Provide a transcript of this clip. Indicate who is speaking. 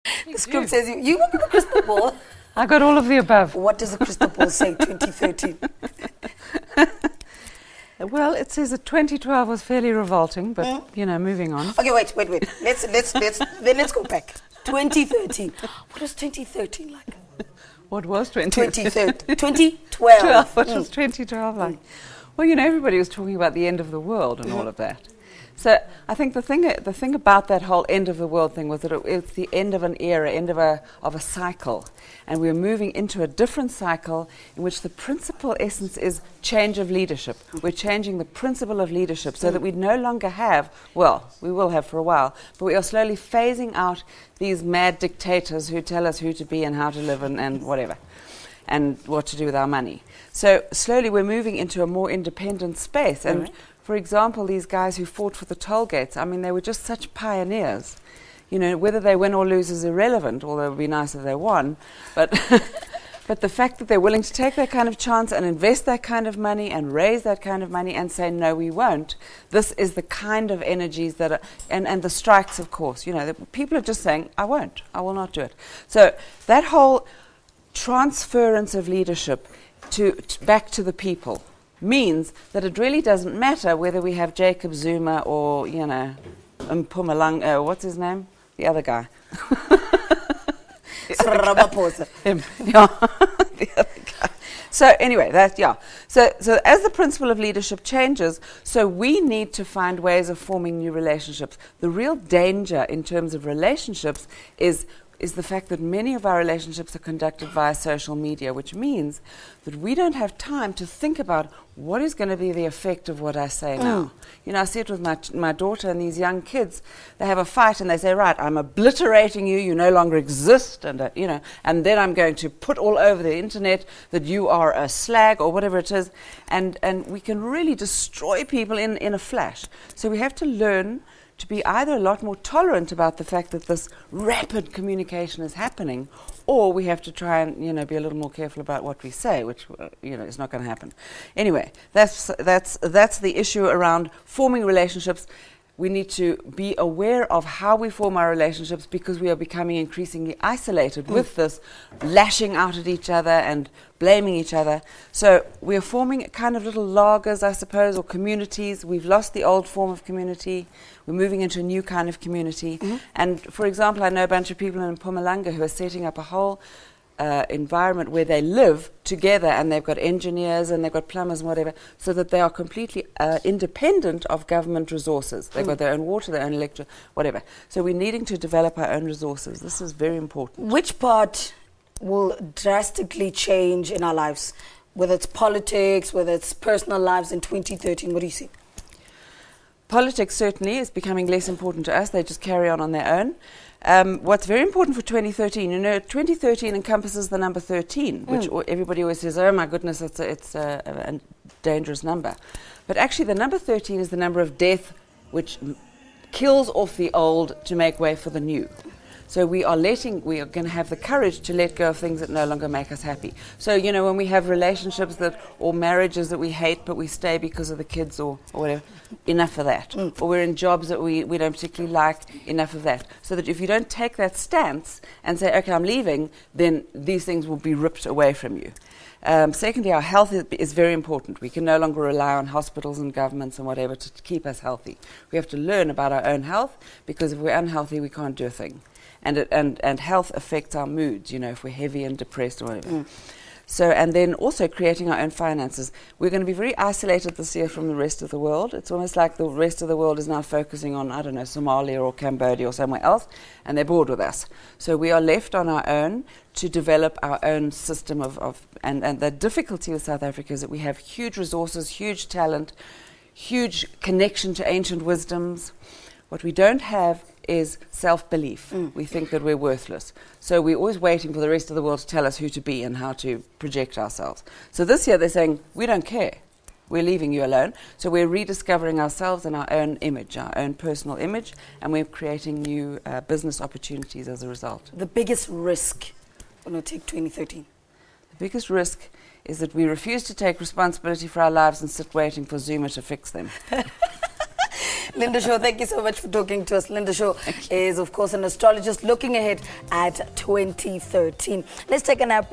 Speaker 1: The script says you look at the crystal ball.
Speaker 2: I got all of the above.
Speaker 1: What does the crystal ball say, 2013?
Speaker 2: Well, it says that 2012 was fairly revolting, but, you know, moving on.
Speaker 1: Okay, wait. Let's go back. 2013. What was 2013 like?
Speaker 2: What was 2012?
Speaker 1: 2012.
Speaker 2: What was 2012 like? Well, you know, everybody was talking about the end of the world and all of that. So I think the thing about that whole end of the world thing was that it's the end of an era, end of a cycle, and we're moving into a different cycle in which the principal essence is change of leadership. We're changing the principle of leadership so that we no longer have, well, we will have for a while, but we are slowly phasing out these mad dictators who tell us who to be and how to live and whatever, and what to do with our money. So slowly we're moving into a more independent space. And for example, these guys who fought for the toll gates, I mean, they were just such pioneers. You know, whether they win or lose is irrelevant, although it would be nice if they won. But but the fact that they're willing to take that kind of chance and invest that kind of money and raise that kind of money and say, no, we won't, this is the kind of energies that are, and the strikes, of course, you know, people are just saying, I won't, I will not do it. So that whole transference of leadership back to the people means that it really doesn't matter whether we have Jacob Zuma or, you know, Mpumalanga, what's his name? The other guy. Him. Yeah. The other guy. So anyway, So as the principle of leadership changes, so we need to find ways of forming new relationships. The real danger in terms of relationships is the fact that many of our relationships are conducted via social media, which means that we don't have time to think about what is going to be the effect of what I say now. You know, I see it with my daughter and these young kids. They have a fight and they say, right, I'm obliterating you, you no longer exist, and you know, and then I'm going to put all over the internet that you are a slag or whatever it is, and we can really destroy people in a flash. So we have to learn to be either a lot more tolerant about the fact that this rapid communication is happening, or we have to try and, you know, be a little more careful about what we say, which, you know, is not going to happen. Anyway, that's the issue around forming relationships. We need to be aware of how we form our relationships because we are becoming increasingly isolated with this lashing out at each other and blaming each other. So we're forming kind of little lagers, I suppose, or communities. We've lost the old form of community. We're moving into a new kind of community. And, for example, I know a bunch of people in Mpumalanga who are setting up a whole environment where they live together, and they've got engineers and they've got plumbers and whatever, so that they are completely independent of government resources. They've got their own water, their own electric, whatever. So we're needing to develop our own resources. This is very important.
Speaker 1: Which part will drastically change in our lives, whether it's politics, whether it's personal lives in 2013? What do you see?
Speaker 2: Politics certainly is becoming less important to us. They just carry on their own. What's very important for 2013, you know, 2013 encompasses the number 13, which everybody always says, oh my goodness, it's a dangerous number. But actually the number 13 is the number of death which kills off the old to make way for the new. So we are going to have the courage to let go of things that no longer make us happy. So, you know, when we have relationships or marriages that we hate but we stay because of the kids or whatever, enough of that. Or we're in jobs that we don't particularly like, enough of that. So that if you don't take that stance and say, okay, I'm leaving, then these things will be ripped away from you. Secondly, our health is very important. We can no longer rely on hospitals and governments and whatever to keep us healthy. We have to learn about our own health, because if we're unhealthy, we can't do a thing. And health affects our moods, you know, if we're heavy and depressed or whatever. So, and then also creating our own finances. We're going to be very isolated this year from the rest of the world. It's almost like the rest of the world is now focusing on, I don't know, Somalia or Cambodia or somewhere else, and they're bored with us. So we are left on our own to develop our own system and the difficulty with South Africa is that we have huge resources, huge talent, huge connection to ancient wisdoms. What we don't have is self-belief. We think that we're worthless. So we're always waiting for the rest of the world to tell us who to be and how to project ourselves. So this year they're saying, we don't care. We're leaving you alone. So we're rediscovering ourselves and our own image, our own personal image, and we're creating new business opportunities as a result.
Speaker 1: The biggest risk when we take 2013?
Speaker 2: The biggest risk is that we refuse to take responsibility for our lives and sit waiting for Zuma to fix them.
Speaker 1: Linda Shaw, thank you so much for talking to us. Linda Shaw is, of course, an astrologist looking ahead at 2013. Let's take a nap.